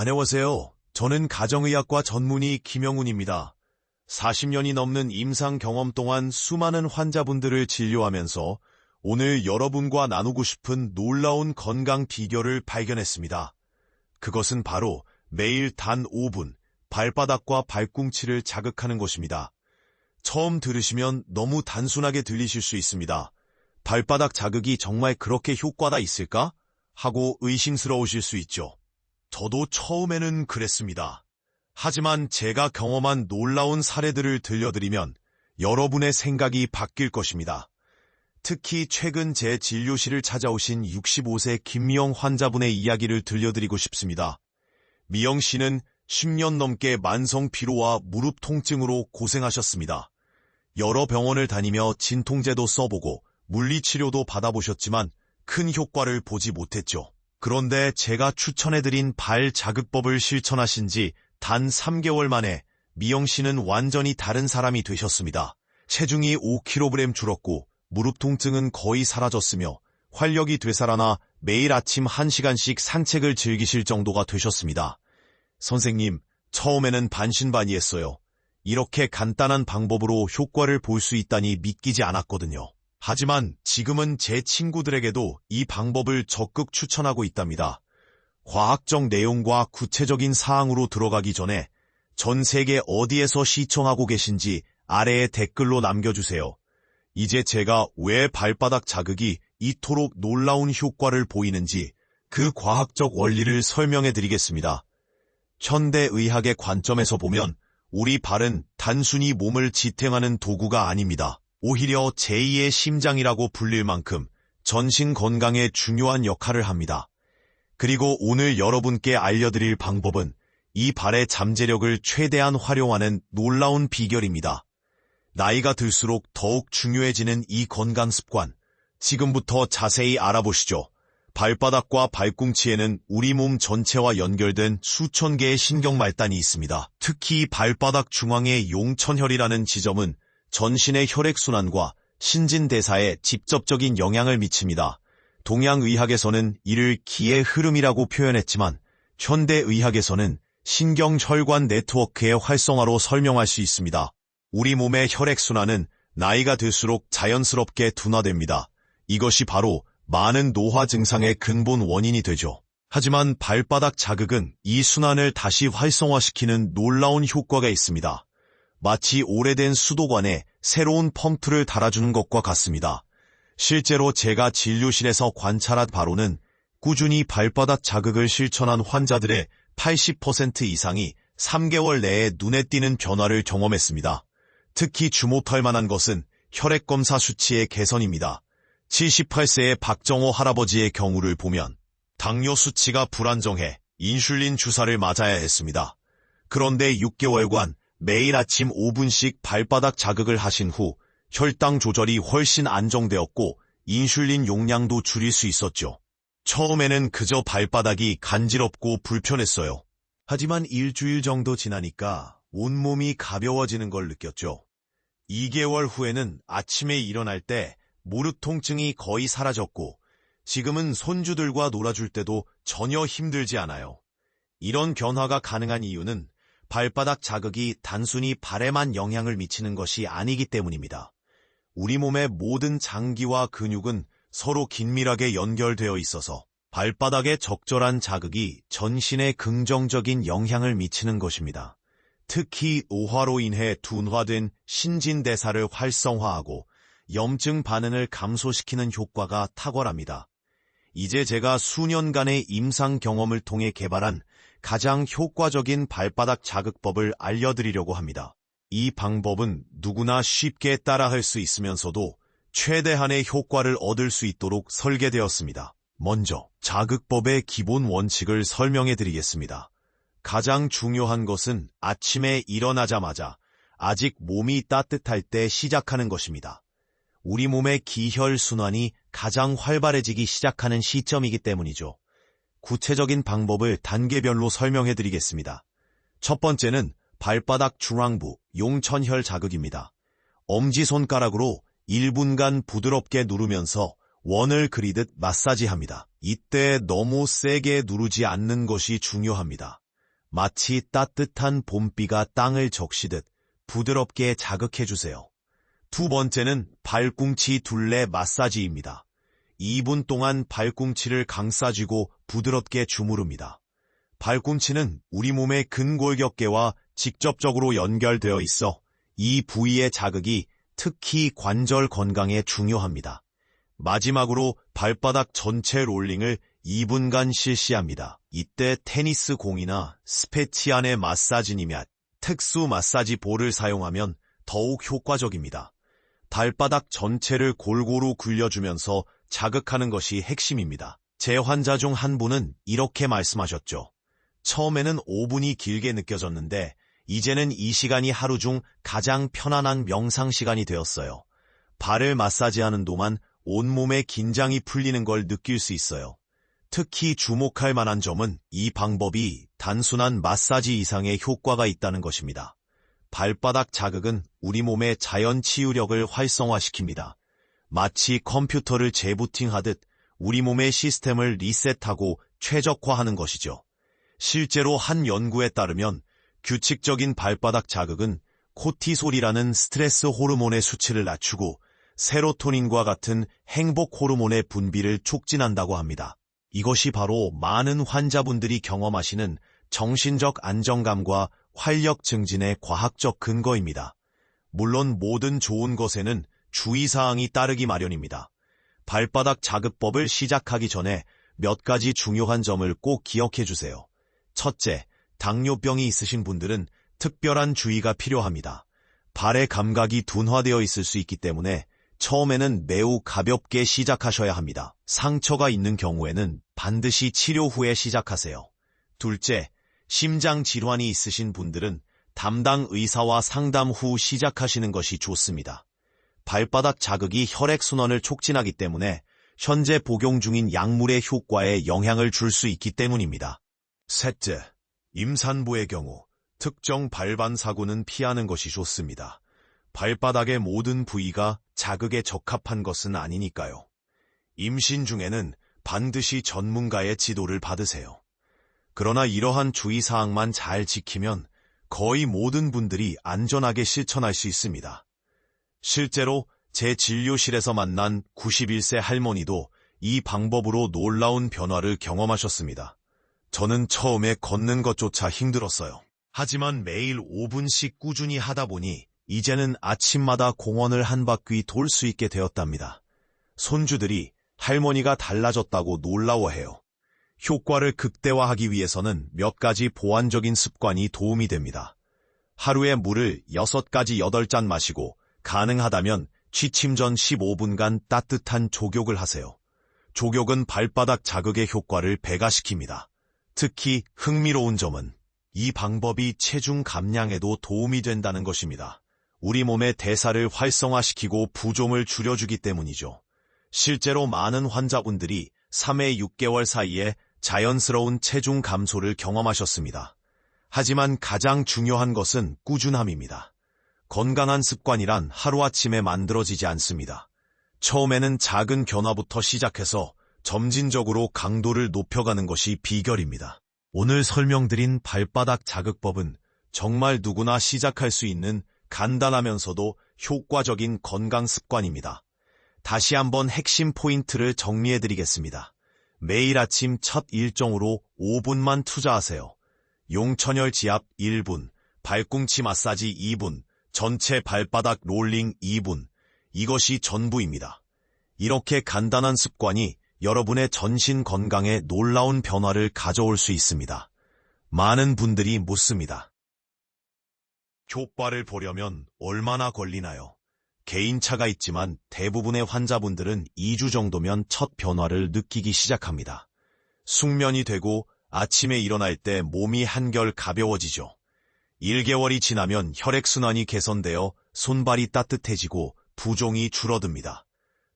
안녕하세요. 저는 가정의학과 전문의 김영훈입니다. 40년이 넘는 임상 경험 동안 수많은 환자분들을 진료하면서 오늘 여러분과 나누고 싶은 놀라운 건강 비결을 발견했습니다. 그것은 바로 매일 단 5분 발바닥과 발꿈치를 자극하는 것입니다. 처음 들으시면 너무 단순하게 들리실 수 있습니다. 발바닥 자극이 정말 그렇게 효과가 있을까? 하고 의심스러우실 수 있죠. 저도 처음에는 그랬습니다. 하지만 제가 경험한 놀라운 사례들을 들려드리면 여러분의 생각이 바뀔 것입니다. 특히 최근 제 진료실을 찾아오신 65세 김미영 환자분의 이야기를 들려드리고 싶습니다. 미영 씨는 10년 넘게 만성 피로와 무릎 통증으로 고생하셨습니다. 여러 병원을 다니며 진통제도 써보고 물리치료도 받아보셨지만 큰 효과를 보지 못했죠. 그런데 제가 추천해드린 발 자극법을 실천하신 지 단 3개월 만에 미영 씨는 완전히 다른 사람이 되셨습니다. 체중이 5kg 줄었고 무릎 통증은 거의 사라졌으며 활력이 되살아나 매일 아침 1시간씩 산책을 즐기실 정도가 되셨습니다. 선생님, 처음에는 반신반의했어요. 이렇게 간단한 방법으로 효과를 볼 수 있다니 믿기지 않았거든요. 하지만 지금은 제 친구들에게도 이 방법을 적극 추천하고 있답니다. 과학적 내용과 구체적인 사항으로 들어가기 전에 전 세계 어디에서 시청하고 계신지 아래에 댓글로 남겨주세요. 이제 제가 왜 발바닥 자극이 이토록 놀라운 효과를 보이는지 그 과학적 원리를 설명해 드리겠습니다. 현대의학의 관점에서 보면 우리 발은 단순히 몸을 지탱하는 도구가 아닙니다. 오히려 제2의 심장이라고 불릴 만큼 전신 건강에 중요한 역할을 합니다. 그리고 오늘 여러분께 알려드릴 방법은 이 발의 잠재력을 최대한 활용하는 놀라운 비결입니다. 나이가 들수록 더욱 중요해지는 이 건강 습관, 지금부터 자세히 알아보시죠. 발바닥과 발꿈치에는 우리 몸 전체와 연결된 수천 개의 신경말단이 있습니다. 특히 발바닥 중앙의 용천혈이라는 지점은 전신의 혈액순환과 신진대사에 직접적인 영향을 미칩니다. 동양의학에서는 이를 기의 흐름이라고 표현했지만 현대의학에서는 신경혈관 네트워크의 활성화로 설명할 수 있습니다. 우리 몸의 혈액순환은 나이가 들수록 자연스럽게 둔화됩니다. 이것이 바로 많은 노화 증상의 근본 원인이 되죠. 하지만 발바닥 자극은 이 순환을 다시 활성화시키는 놀라운 효과가 있습니다. 마치 오래된 수도관에 새로운 펌프를 달아주는 것과 같습니다. 실제로 제가 진료실에서 관찰한 바로는 꾸준히 발바닥 자극을 실천한 환자들의 80% 이상이 3개월 내에 눈에 띄는 변화를 경험했습니다. 특히 주목할 만한 것은 혈액검사 수치의 개선입니다. 78세의 박정호 할아버지의 경우를 보면 당뇨 수치가 불안정해 인슐린 주사를 맞아야 했습니다. 그런데 6개월간 매일 아침 5분씩 발바닥 자극을 하신 후 혈당 조절이 훨씬 안정되었고 인슐린 용량도 줄일 수 있었죠. 처음에는 그저 발바닥이 간지럽고 불편했어요. 하지만 일주일 정도 지나니까 온몸이 가벼워지는 걸 느꼈죠. 2개월 후에는 아침에 일어날 때 무릎 통증이 거의 사라졌고 지금은 손주들과 놀아줄 때도 전혀 힘들지 않아요. 이런 변화가 가능한 이유는 발바닥 자극이 단순히 발에만 영향을 미치는 것이 아니기 때문입니다. 우리 몸의 모든 장기와 근육은 서로 긴밀하게 연결되어 있어서 발바닥의 적절한 자극이 전신에 긍정적인 영향을 미치는 것입니다. 특히 노화로 인해 둔화된 신진대사를 활성화하고 염증 반응을 감소시키는 효과가 탁월합니다. 이제 제가 수년간의 임상 경험을 통해 개발한 가장 효과적인 발바닥 자극법을 알려드리려고 합니다. 이 방법은 누구나 쉽게 따라할 수 있으면서도 최대한의 효과를 얻을 수 있도록 설계되었습니다. 먼저 자극법의 기본 원칙을 설명해 드리겠습니다. 가장 중요한 것은 아침에 일어나자마자 아직 몸이 따뜻할 때 시작하는 것입니다. 우리 몸의 기혈순환이 가장 활발해지기 시작하는 시점이기 때문이죠. 구체적인 방법을 단계별로 설명해 드리겠습니다. 첫 번째는 발바닥 중앙부 용천혈 자극입니다. 엄지손가락으로 1분간 부드럽게 누르면서 원을 그리듯 마사지합니다. 이때 너무 세게 누르지 않는 것이 중요합니다. 마치 따뜻한 봄비가 땅을 적시듯 부드럽게 자극해주세요. 두 번째는 발꿈치 둘레 마사지입니다. 2분 동안 발꿈치를 감싸쥐고 부드럽게 주무릅니다. 발꿈치는 우리 몸의 근골격계와 직접적으로 연결되어 있어 이 부위의 자극이 특히 관절 건강에 중요합니다. 마지막으로 발바닥 전체 롤링을 2분간 실시합니다. 이때 테니스 공이나 스페치안의 마사지니며 특수 마사지 볼을 사용하면 더욱 효과적입니다. 발바닥 전체를 골고루 굴려주면서 자극하는 것이 핵심입니다. 제 환자 중 한 분은 이렇게 말씀하셨죠. 처음에는 5분이 길게 느껴졌는데 이제는 이 시간이 하루 중 가장 편안한 명상 시간이 되었어요. 발을 마사지하는 동안 온몸의 긴장이 풀리는 걸 느낄 수 있어요. 특히 주목할 만한 점은 이 방법이 단순한 마사지 이상의 효과가 있다는 것입니다. 발바닥 자극은 우리 몸의 자연 치유력을 활성화시킵니다. 마치 컴퓨터를 재부팅하듯 우리 몸의 시스템을 리셋하고 최적화하는 것이죠. 실제로 한 연구에 따르면 규칙적인 발바닥 자극은 코티솔이라는 스트레스 호르몬의 수치를 낮추고 세로토닌과 같은 행복 호르몬의 분비를 촉진한다고 합니다. 이것이 바로 많은 환자분들이 경험하시는 정신적 안정감과 활력 증진의 과학적 근거입니다. 물론 모든 좋은 것에는 주의사항이 따르기 마련입니다. 발바닥 자극법을 시작하기 전에 몇 가지 중요한 점을 꼭 기억해 주세요. 첫째, 당뇨병이 있으신 분들은 특별한 주의가 필요합니다. 발의 감각이 둔화되어 있을 수 있기 때문에 처음에는 매우 가볍게 시작하셔야 합니다. 상처가 있는 경우에는 반드시 치료 후에 시작하세요. 둘째, 심장 질환이 있으신 분들은 담당 의사와 상담 후 시작하시는 것이 좋습니다. 발바닥 자극이 혈액순환을 촉진하기 때문에 현재 복용 중인 약물의 효과에 영향을 줄 수 있기 때문입니다. 셋째, 임산부의 경우 특정 발반 사고는 피하는 것이 좋습니다. 발바닥의 모든 부위가 자극에 적합한 것은 아니니까요. 임신 중에는 반드시 전문가의 지도를 받으세요. 그러나 이러한 주의사항만 잘 지키면 거의 모든 분들이 안전하게 실천할 수 있습니다. 실제로 제 진료실에서 만난 91세 할머니도 이 방법으로 놀라운 변화를 경험하셨습니다. 저는 처음에 걷는 것조차 힘들었어요. 하지만 매일 5분씩 꾸준히 하다 보니 이제는 아침마다 공원을 한 바퀴 돌 수 있게 되었답니다. 손주들이 할머니가 달라졌다고 놀라워해요. 효과를 극대화하기 위해서는 몇 가지 보완적인 습관이 도움이 됩니다. 하루에 물을 6가지 8잔 마시고 가능하다면 취침 전 15분간 따뜻한 족욕을 하세요. 족욕은 발바닥 자극의 효과를 배가시킵니다. 특히 흥미로운 점은 이 방법이 체중 감량에도 도움이 된다는 것입니다. 우리 몸의 대사를 활성화시키고 부종을 줄여주기 때문이죠. 실제로 많은 환자분들이 3회 6개월 사이에 자연스러운 체중 감소를 경험하셨습니다. 하지만 가장 중요한 것은 꾸준함입니다. 건강한 습관이란 하루아침에 만들어지지 않습니다. 처음에는 작은 변화부터 시작해서 점진적으로 강도를 높여가는 것이 비결입니다. 오늘 설명드린 발바닥 자극법은 정말 누구나 시작할 수 있는 간단하면서도 효과적인 건강 습관입니다. 다시 한번 핵심 포인트를 정리해드리겠습니다. 매일 아침 첫 일정으로 5분만 투자하세요. 용천혈 지압 1분, 발꿈치 마사지 2분, 전체 발바닥 롤링 2분, 이것이 전부입니다. 이렇게 간단한 습관이 여러분의 전신 건강에 놀라운 변화를 가져올 수 있습니다. 많은 분들이 묻습니다. 효과를 보려면 얼마나 걸리나요? 개인차가 있지만 대부분의 환자분들은 2주 정도면 첫 변화를 느끼기 시작합니다. 숙면이 되고 아침에 일어날 때 몸이 한결 가벼워지죠. 1개월이 지나면 혈액순환이 개선되어 손발이 따뜻해지고 부종이 줄어듭니다.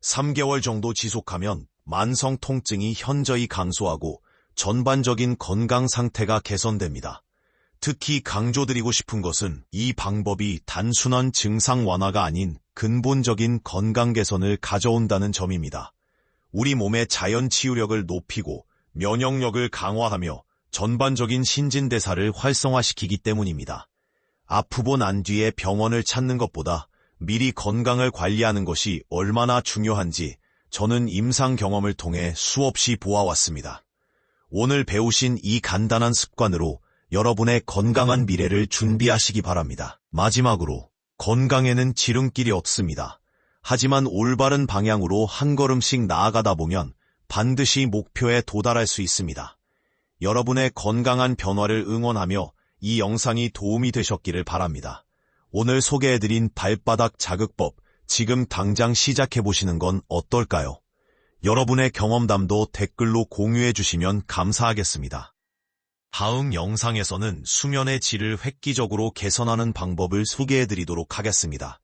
3개월 정도 지속하면 만성 통증이 현저히 감소하고 전반적인 건강 상태가 개선됩니다. 특히 강조드리고 싶은 것은 이 방법이 단순한 증상 완화가 아닌 근본적인 건강 개선을 가져온다는 점입니다. 우리 몸의 자연 치유력을 높이고 면역력을 강화하며 전반적인 신진대사를 활성화시키기 때문입니다. 아프고 난 뒤에 병원을 찾는 것보다 미리 건강을 관리하는 것이 얼마나 중요한지 저는 임상 경험을 통해 수없이 보아왔습니다. 오늘 배우신 이 간단한 습관으로 여러분의 건강한 미래를 준비하시기 바랍니다. 마지막으로, 건강에는 지름길이 없습니다. 하지만 올바른 방향으로 한 걸음씩 나아가다 보면 반드시 목표에 도달할 수 있습니다. 여러분의 건강한 변화를 응원하며 이 영상이 도움이 되셨기를 바랍니다. 오늘 소개해드린 발바닥 자극법, 지금 당장 시작해보시는 건 어떨까요? 여러분의 경험담도 댓글로 공유해주시면 감사하겠습니다. 다음 영상에서는 수면의 질을 획기적으로 개선하는 방법을 소개해드리도록 하겠습니다.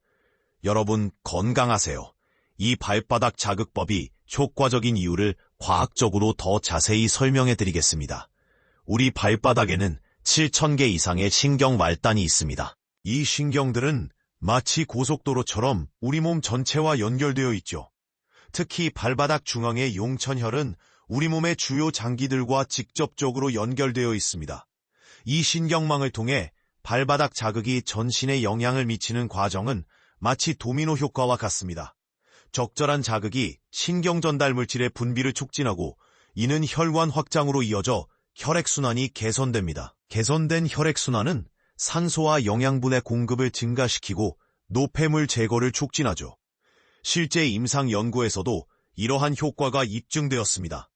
여러분 건강하세요. 이 발바닥 자극법이 효과적인 이유를 과학적으로 더 자세히 설명해드리겠습니다. 우리 발바닥에는 7,000개 이상의 신경 말단이 있습니다. 이 신경들은 마치 고속도로처럼 우리 몸 전체와 연결되어 있죠. 특히 발바닥 중앙의 용천혈은 우리 몸의 주요 장기들과 직접적으로 연결되어 있습니다. 이 신경망을 통해 발바닥 자극이 전신에 영향을 미치는 과정은 마치 도미노 효과와 같습니다. 적절한 자극이 신경 전달 물질의 분비를 촉진하고 이는 혈관 확장으로 이어져 혈액순환이 개선됩니다. 개선된 혈액순환은 산소와 영양분의 공급을 증가시키고 노폐물 제거를 촉진하죠. 실제 임상 연구에서도 이러한 효과가 입증되었습니다.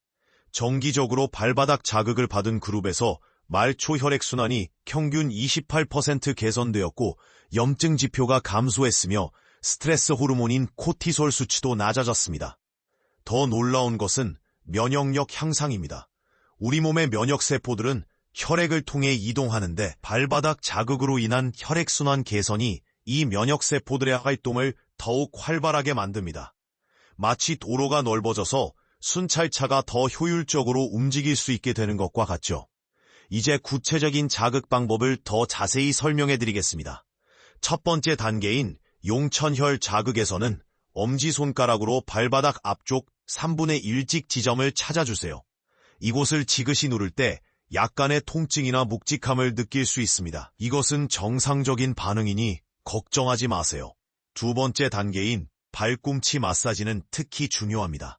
정기적으로 발바닥 자극을 받은 그룹에서 말초 혈액순환이 평균 28% 개선되었고 염증 지표가 감소했으며 스트레스 호르몬인 코티솔 수치도 낮아졌습니다. 더 놀라운 것은 면역력 향상입니다. 우리 몸의 면역세포들은 혈액을 통해 이동하는데 발바닥 자극으로 인한 혈액순환 개선이 이 면역세포들의 활동을 더욱 활발하게 만듭니다. 마치 도로가 넓어져서 순찰차가 더 효율적으로 움직일 수 있게 되는 것과 같죠. 이제 구체적인 자극 방법을 더 자세히 설명해드리겠습니다. 첫 번째 단계인 용천혈 자극에서는 엄지손가락으로 발바닥 앞쪽 3분의 1직 지점을 찾아주세요. 이곳을 지그시 누를 때 약간의 통증이나 묵직함을 느낄 수 있습니다. 이것은 정상적인 반응이니 걱정하지 마세요. 두 번째 단계인 발꿈치 마사지는 특히 중요합니다.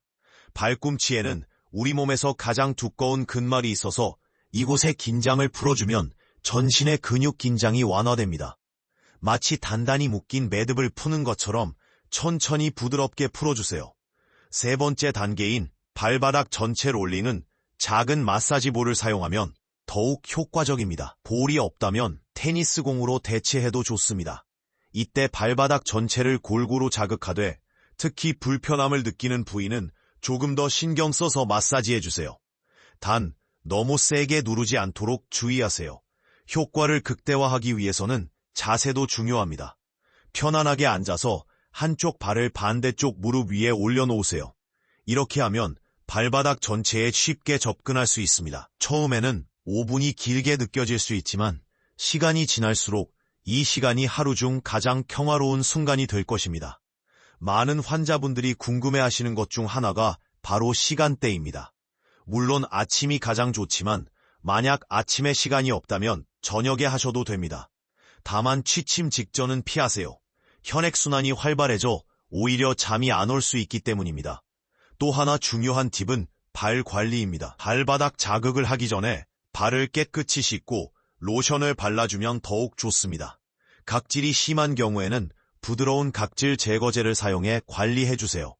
발꿈치에는 우리 몸에서 가장 두꺼운 근말이 있어서 이곳의 긴장을 풀어주면 전신의 근육 긴장이 완화됩니다. 마치 단단히 묶인 매듭을 푸는 것처럼 천천히 부드럽게 풀어주세요. 세 번째 단계인 발바닥 전체 롤링은 작은 마사지볼을 사용하면 더욱 효과적입니다. 볼이 없다면 테니스공으로 대체해도 좋습니다. 이때 발바닥 전체를 골고루 자극하되 특히 불편함을 느끼는 부위는 조금 더 신경 써서 마사지해주세요. 단, 너무 세게 누르지 않도록 주의하세요. 효과를 극대화하기 위해서는 자세도 중요합니다. 편안하게 앉아서 한쪽 발을 반대쪽 무릎 위에 올려놓으세요. 이렇게 하면 발바닥 전체에 쉽게 접근할 수 있습니다. 처음에는 5분이 길게 느껴질 수 있지만 시간이 지날수록 이 시간이 하루 중 가장 평화로운 순간이 될 것입니다. 많은 환자분들이 궁금해하시는 것 중 하나가 바로 시간대입니다. 물론 아침이 가장 좋지만 만약 아침에 시간이 없다면 저녁에 하셔도 됩니다. 다만 취침 직전은 피하세요. 혈액순환이 활발해져 오히려 잠이 안 올 수 있기 때문입니다. 또 하나 중요한 팁은 발 관리입니다. 발바닥 자극을 하기 전에 발을 깨끗이 씻고 로션을 발라주면 더욱 좋습니다. 각질이 심한 경우에는 부드러운 각질 제거제를 사용해 관리해주세요.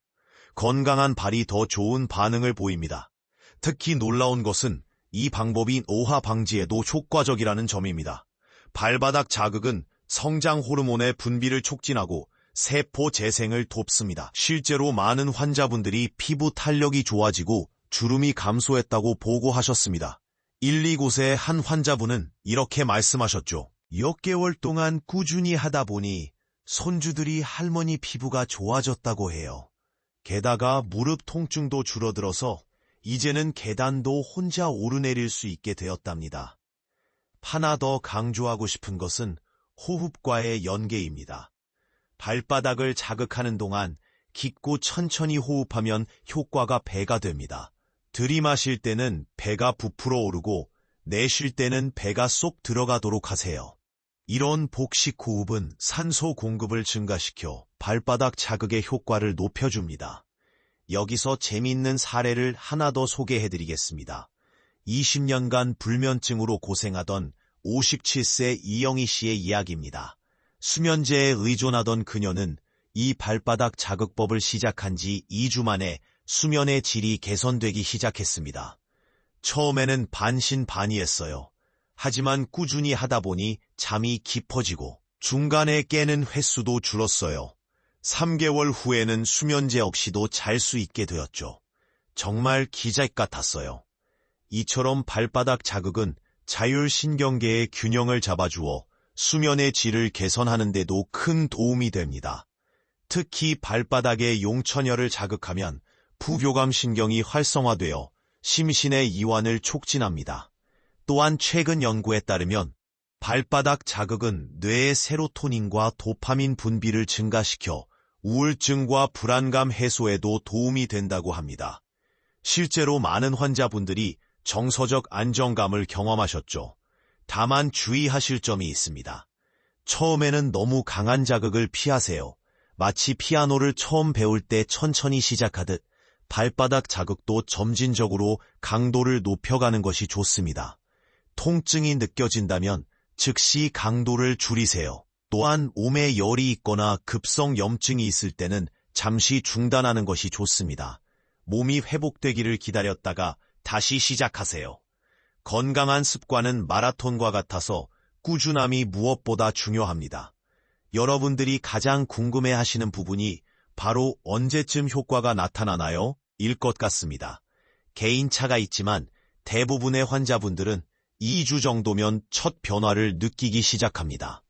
건강한 발이 더 좋은 반응을 보입니다. 특히 놀라운 것은 이 방법이 오화 방지에도 효과적이라는 점입니다. 발바닥 자극은 성장 호르몬의 분비를 촉진하고 세포 재생을 돕습니다. 실제로 많은 환자분들이 피부 탄력이 좋아지고 주름이 감소했다고 보고하셨습니다. 1, 2곳의 한 환자분은 이렇게 말씀하셨죠. 몇 개월 동안 꾸준히 하다 보니 손주들이 할머니 피부가 좋아졌다고 해요. 게다가 무릎 통증도 줄어들어서 이제는 계단도 혼자 오르내릴 수 있게 되었답니다. 하나 더 강조하고 싶은 것은 호흡과의 연계입니다. 발바닥을 자극하는 동안 깊고 천천히 호흡하면 효과가 배가 됩니다. 들이마실 때는 배가 부풀어 오르고 내쉴 때는 배가 쏙 들어가도록 하세요. 이런 복식 호흡은 산소 공급을 증가시켜 발바닥 자극의 효과를 높여줍니다. 여기서 재미있는 사례를 하나 더 소개해드리겠습니다. 20년간 불면증으로 고생하던 57세 이영희 씨의 이야기입니다. 수면제에 의존하던 그녀는 이 발바닥 자극법을 시작한 지 2주 만에 수면의 질이 개선되기 시작했습니다. 처음에는 반신반의했어요. 하지만 꾸준히 하다 보니 잠이 깊어지고 중간에 깨는 횟수도 줄었어요. 3개월 후에는 수면제 없이도 잘 수 있게 되었죠. 정말 기적 같았어요. 이처럼 발바닥 자극은 자율신경계의 균형을 잡아주어 수면의 질을 개선하는 데도 큰 도움이 됩니다. 특히 발바닥의 용천혈을 자극하면 부교감 신경이 활성화되어 심신의 이완을 촉진합니다. 또한 최근 연구에 따르면 발바닥 자극은 뇌의 세로토닌과 도파민 분비를 증가시켜 우울증과 불안감 해소에도 도움이 된다고 합니다. 실제로 많은 환자분들이 정서적 안정감을 경험하셨죠. 다만 주의하실 점이 있습니다. 처음에는 너무 강한 자극을 피하세요. 마치 피아노를 처음 배울 때 천천히 시작하듯 발바닥 자극도 점진적으로 강도를 높여가는 것이 좋습니다. 통증이 느껴진다면 즉시 강도를 줄이세요. 또한 몸에 열이 있거나 급성 염증이 있을 때는 잠시 중단하는 것이 좋습니다. 몸이 회복되기를 기다렸다가 다시 시작하세요. 건강한 습관은 마라톤과 같아서 꾸준함이 무엇보다 중요합니다. 여러분들이 가장 궁금해하시는 부분이 바로 언제쯤 효과가 나타나나요? 일 것 같습니다. 개인차가 있지만 대부분의 환자분들은 2주 정도면 첫 변화를 느끼기 시작합니다.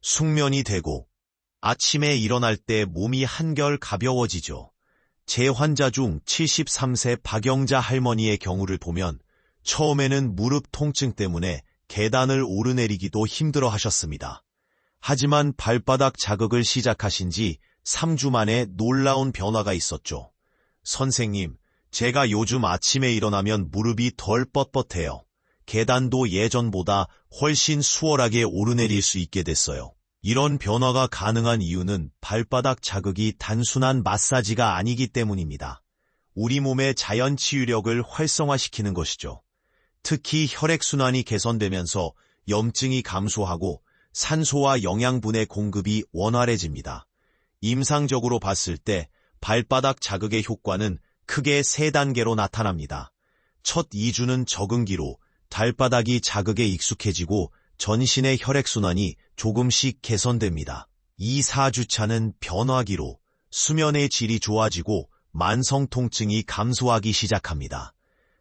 숙면이 되고 아침에 일어날 때 몸이 한결 가벼워지죠. 제 환자 중 73세 박영자 할머니의 경우를 보면 처음에는 무릎 통증 때문에 계단을 오르내리기도 힘들어 하셨습니다. 하지만 발바닥 자극을 시작하신 지 3주 만에 놀라운 변화가 있었죠. 선생님, 제가 요즘 아침에 일어나면 무릎이 덜 뻣뻣해요. 계단도 예전보다 훨씬 수월하게 오르내릴 수 있게 됐어요. 이런 변화가 가능한 이유는 발바닥 자극이 단순한 마사지가 아니기 때문입니다. 우리 몸의 자연 치유력을 활성화시키는 것이죠. 특히 혈액순환이 개선되면서 염증이 감소하고 산소와 영양분의 공급이 원활해집니다. 임상적으로 봤을 때 발바닥 자극의 효과는 크게 3단계로 나타납니다. 첫 2주는 적응기로 발바닥이 자극에 익숙해지고 전신의 혈액순환이 조금씩 개선됩니다. 2, 4주차는 변화기로 수면의 질이 좋아지고 만성 통증이 감소하기 시작합니다.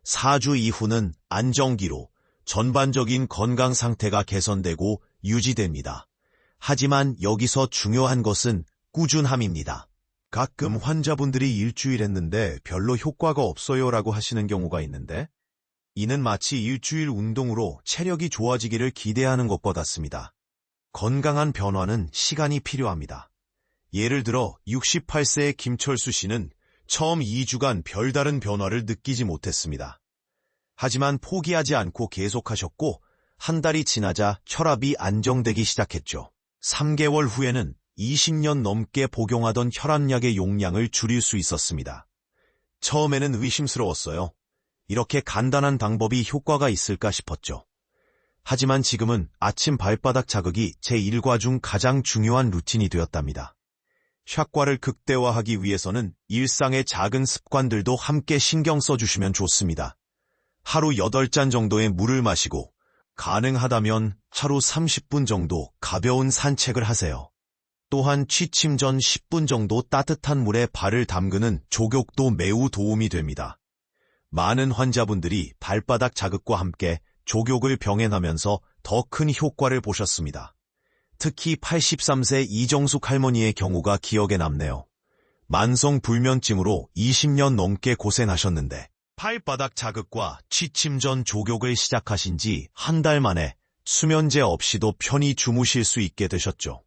4주 이후는 안정기로 전반적인 건강 상태가 개선되고 유지됩니다. 하지만 여기서 중요한 것은 꾸준함입니다. 가끔 환자분들이 일주일 했는데 별로 효과가 없어요라고 하시는 경우가 있는데 이는 마치 일주일 운동으로 체력이 좋아지기를 기대하는 것과 같습니다. 건강한 변화는 시간이 필요합니다. 예를 들어 68세의 김철수 씨는 처음 2주간 별다른 변화를 느끼지 못했습니다. 하지만 포기하지 않고 계속하셨고 한 달이 지나자 혈압이 안정되기 시작했죠. 3개월 후에는 20년 넘게 복용하던 혈압약의 용량을 줄일 수 있었습니다. 처음에는 의심스러웠어요. 이렇게 간단한 방법이 효과가 있을까 싶었죠. 하지만 지금은 아침 발바닥 자극이 제 일과 중 가장 중요한 루틴이 되었답니다. 효과를 극대화하기 위해서는 일상의 작은 습관들도 함께 신경 써주시면 좋습니다. 하루 8잔 정도의 물을 마시고 가능하다면 하루 30분 정도 가벼운 산책을 하세요. 또한 취침 전 10분 정도 따뜻한 물에 발을 담그는 족욕도 매우 도움이 됩니다. 많은 환자분들이 발바닥 자극과 함께 족욕을 병행하면서 더 큰 효과를 보셨습니다. 특히 83세 이정숙 할머니의 경우가 기억에 남네요. 만성 불면증으로 20년 넘게 고생하셨는데 발바닥 자극과 취침 전 족욕을 시작하신 지 한 달 만에 수면제 없이도 편히 주무실 수 있게 되셨죠.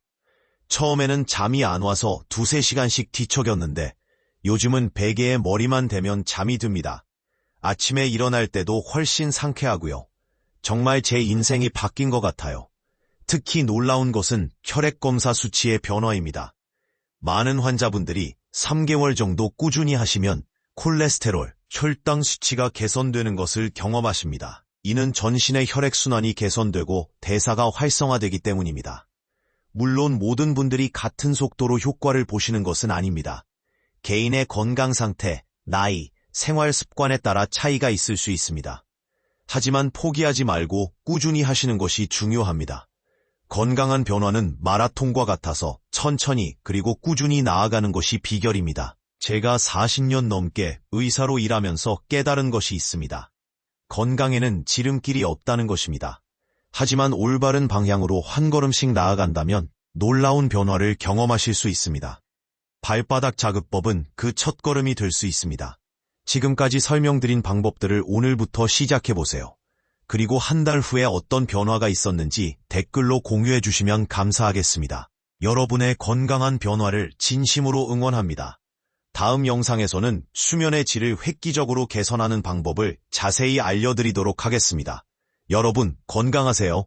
처음에는 잠이 안 와서 2-3시간씩 뒤척였는데 요즘은 베개에 머리만 대면 잠이 듭니다. 아침에 일어날 때도 훨씬 상쾌하고요. 정말 제 인생이 바뀐 것 같아요. 특히 놀라운 것은 혈액검사 수치의 변화입니다. 많은 환자분들이 3개월 정도 꾸준히 하시면 콜레스테롤, 혈당 수치가 개선되는 것을 경험하십니다. 이는 전신의 혈액순환이 개선되고 대사가 활성화되기 때문입니다. 물론 모든 분들이 같은 속도로 효과를 보시는 것은 아닙니다. 개인의 건강 상태, 나이, 생활 습관에 따라 차이가 있을 수 있습니다. 하지만 포기하지 말고 꾸준히 하시는 것이 중요합니다. 건강한 변화는 마라톤과 같아서 천천히 그리고 꾸준히 나아가는 것이 비결입니다. 제가 40년 넘게 의사로 일하면서 깨달은 것이 있습니다. 건강에는 지름길이 없다는 것입니다. 하지만 올바른 방향으로 한 걸음씩 나아간다면 놀라운 변화를 경험하실 수 있습니다. 발바닥 자극법은 그 첫걸음이 될 수 있습니다. 지금까지 설명드린 방법들을 오늘부터 시작해보세요. 그리고 한 달 후에 어떤 변화가 있었는지 댓글로 공유해 주시면 감사하겠습니다. 여러분의 건강한 변화를 진심으로 응원합니다. 다음 영상에서는 수면의 질을 획기적으로 개선하는 방법을 자세히 알려드리도록 하겠습니다. 여러분 건강하세요.